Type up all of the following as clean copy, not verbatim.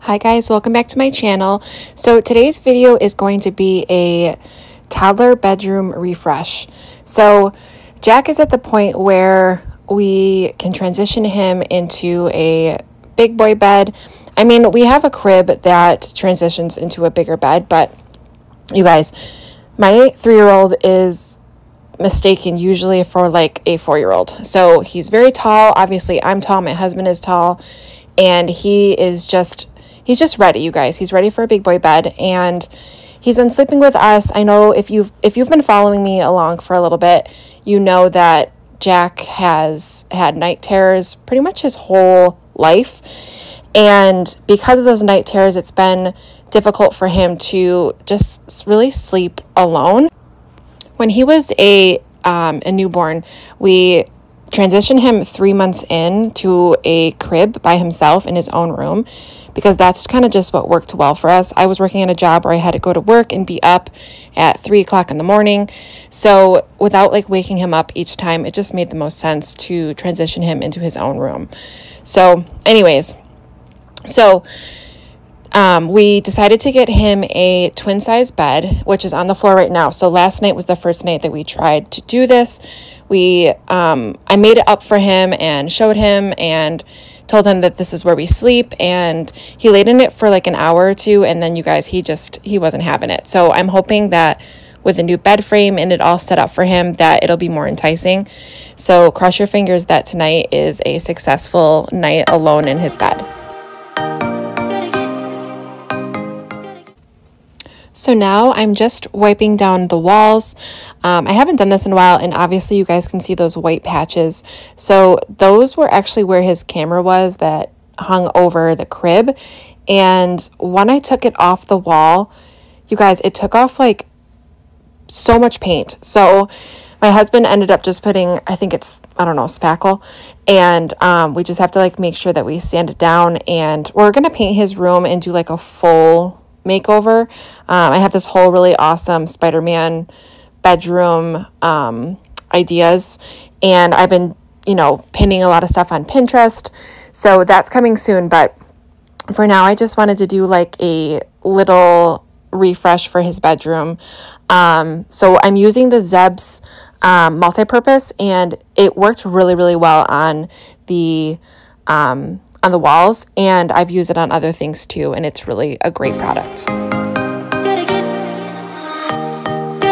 Hi guys, welcome back to my channel. So today's video is going to be a toddler bedroom refresh. So Jack is at the point where we can transition him into a big boy bed. I mean, we have a crib that transitions into a bigger bed, but you guys, my 3-year-old is mistaken usually for like a 4-year-old. So he's very tall. Obviously, I'm tall, my husband is tall, and he's just ready, you guys. He's ready for a big boy bed, and he's been sleeping with us. I know if you've been following me along for a little bit, you know that Jack has had night terrors pretty much his whole life. And because of those night terrors, it's been difficult for him to just really sleep alone. When he was a newborn, we transitioned him 3 months in to a crib by himself in his own room, because that's kind of just what worked well for us. I was working in a job where I had to go to work and be up at 3 o'clock in the morning. So without like waking him up each time, it just made the most sense to transition him into his own room. So anyways, we decided to get him a twin size bed, which is on the floor right now. So last night was the first night that we tried to do this. I made it up for him and showed him and told him that this is where we sleep, and he laid in it for like an hour or two, and then you guys, he wasn't having it. So I'm hoping that with a new bed frame and it all set up for him, that it'll be more enticing. So cross your fingers that tonight is a successful night alone in his bed. So now I'm just wiping down the walls. I haven't done this in a while, and obviously you guys can see those white patches. So those were actually where his camera was that hung over the crib. And when I took it off the wall, you guys, it took off like so much paint. So my husband ended up just putting, I think it's, I don't know, spackle. And we just have to like make sure that we sand it down. And we're going to paint his room and do like a full makeover. I have this whole really awesome Spider-Man bedroom ideas, and I've been, pinning a lot of stuff on Pinterest, so that's coming soon. But for now, I just wanted to do like a little refresh for his bedroom. So I'm using the Zeb's multi-purpose, and it worked really, really well on the walls, and I've used it on other things too, and it's really a great product. Gotta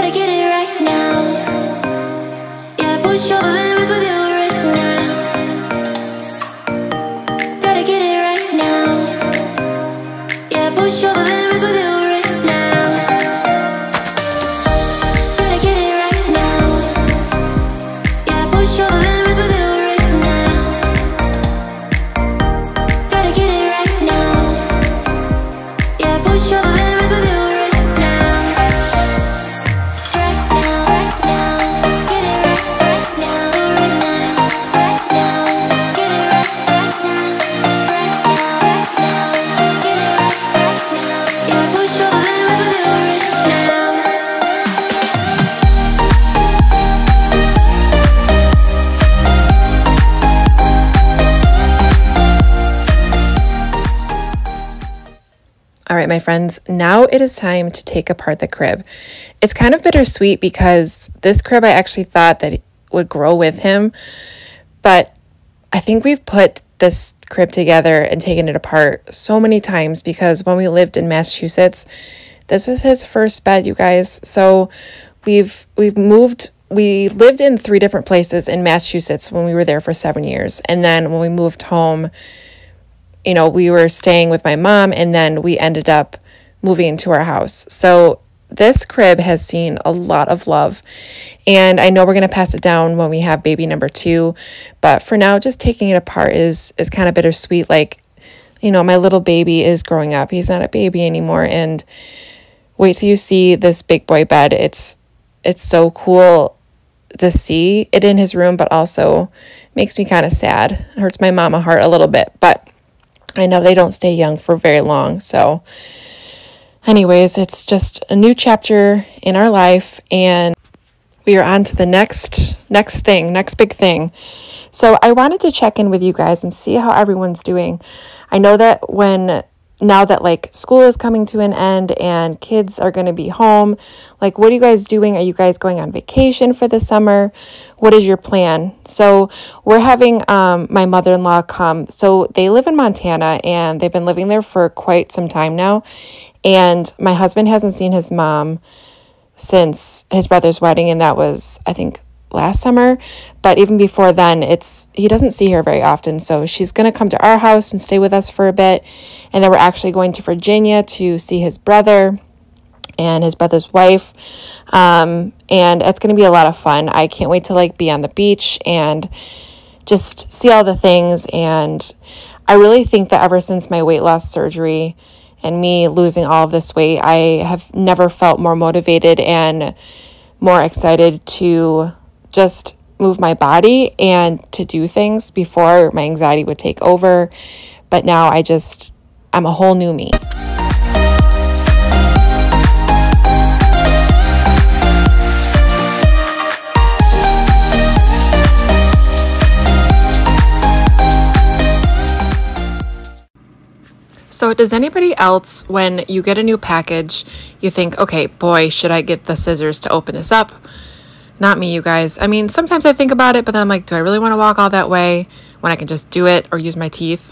get it right now. Yeah, push over the limits with you right now. Gotta get it right now. Yeah, push over the limits with you right now. Gotta get it right now. Yeah, push over the limits with you right now. Gotta get it right now. Yeah, push over the limits with you right now. Right now, right now. Get it right now, right now, right now. Get it right now, right now. Get it right now. Yeah, push over the limits with you right now. All right, my friends, now it is time to take apart the crib. It's kind of bittersweet because this crib, I actually thought that it would grow with him, but I think we've put this crib together and taken it apart so many times, because when we lived in Massachusetts, this was his first bed, you guys. So we lived in 3 different places in Massachusetts when we were there for 7 years. And then when we moved home, we were staying with my mom, and then we ended up moving into our house. So this crib has seen a lot of love, and I know we're going to pass it down when we have baby number 2. But for now, just taking it apart is kind of bittersweet. Like, my little baby is growing up. He's not a baby anymore. And wait till you see this big boy bed. It's so cool to see it in his room, but also makes me kind of sad. It hurts my mama heart a little bit, but I know they don't stay young for very long. So anyways, it's just a new chapter in our life, and we are on to the next big thing. So I wanted to check in with you guys and see how everyone's doing. I know that when now that like school is coming to an end and kids are going to be home, like what are you guys doing? Are you guys going on vacation for the summer? What is your plan? So we're having my mother-in-law come. So they live in Montana and they've been living there for quite some time now. And my husband hasn't seen his mom since his brother's wedding, and that was, I think, last summer. But even before then, he doesn't see her very often. So she's going to come to our house and stay with us for a bit. And then we're actually going to Virginia to see his brother and his brother's wife. And it's going to be a lot of fun. I can't wait to like be on the beach and just see all the things. And I really think that ever since my weight loss surgery and me losing all of this weight, I have never felt more motivated and more excited to just move my body and to do things. Before, my anxiety would take over, but now I'm a whole new me. So does anybody else, when you get a new package, you think, okay, boy, should I get the scissors to open this up? Not me, you guys. I mean, sometimes I think about it, but then I'm like, do I really want to walk all that way when I can just do it or use my teeth?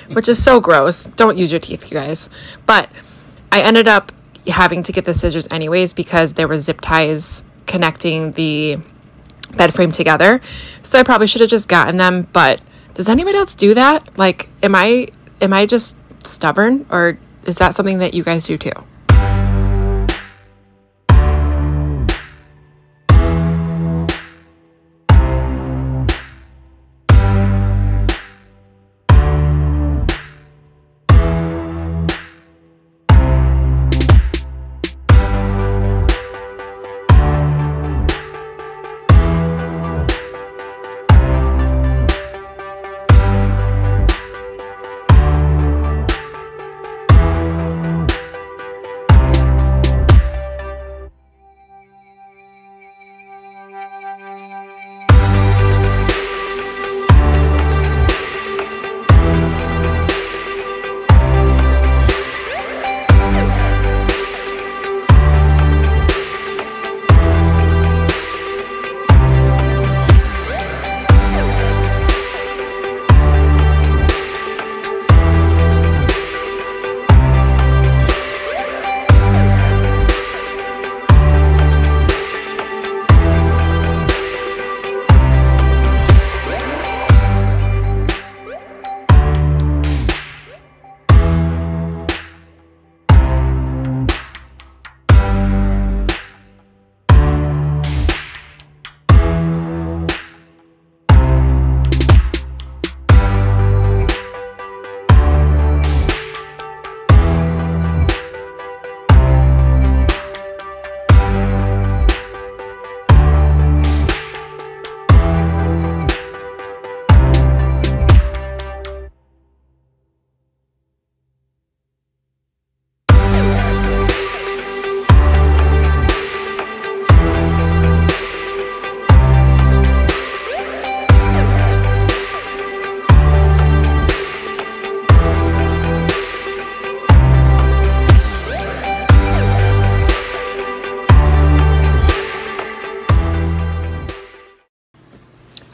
Which is so gross. Don't use your teeth, you guys. But I ended up having to get the scissors anyways because there were zip ties connecting the bed frame together. So I probably should have just gotten them. But does anybody else do that? Like, am I just stubborn, or is that something that you guys do too?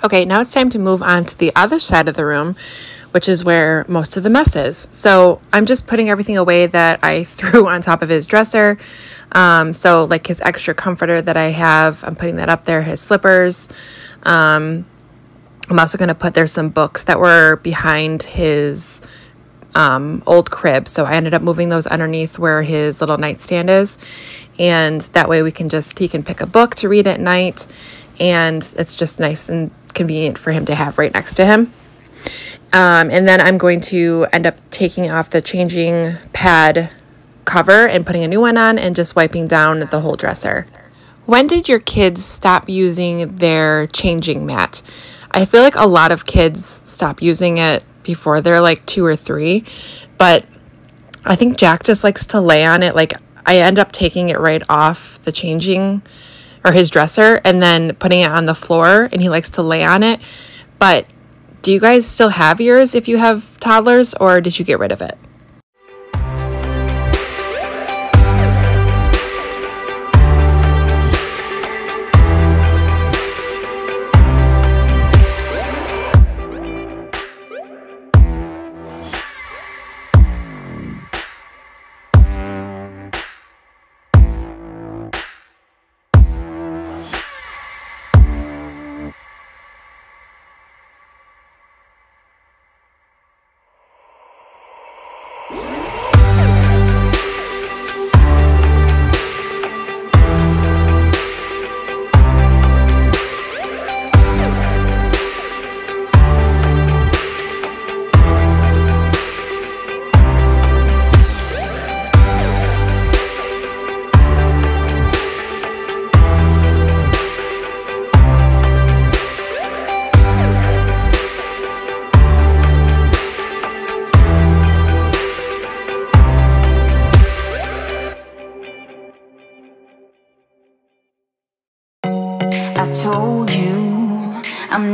Okay, now it's time to move on to the other side of the room, which is where most of the mess is. So I'm just putting everything away that I threw on top of his dresser. So like his extra comforter that I have, I'm putting that up there, his slippers. I'm also going to put there some books that were behind his old crib. So I ended up moving those underneath where his little nightstand is. And that way he can pick a book to read at night. And it's just nice and convenient for him to have right next to him. And then I'm going to end up taking off the changing pad cover and putting a new one on and just wiping down the whole dresser. When did your kids stop using their changing mat? I feel like a lot of kids stop using it before they're like 2 or 3, but I think Jack just likes to lay on it. Like I end up taking it right off the changing or his dresser and then putting it on the floor, and he likes to lay on it. But do you guys still have yours if you have toddlers, or did you get rid of it?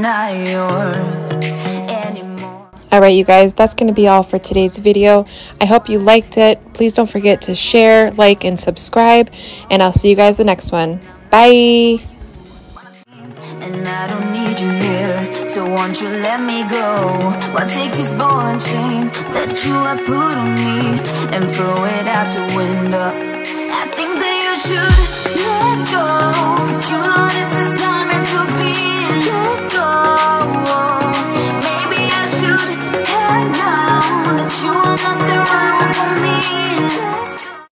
not yours anymore. Alright, you guys, that's going to be all for today's video. I hope you liked it. Please don't forget to share, like, and subscribe. And I'll see you guys the next one. Bye! And I don't need you here, so won't you let me go? I'll take this ball and chain that you have put on me and throw it out the window. I think that you should let go, 'cause you know this is not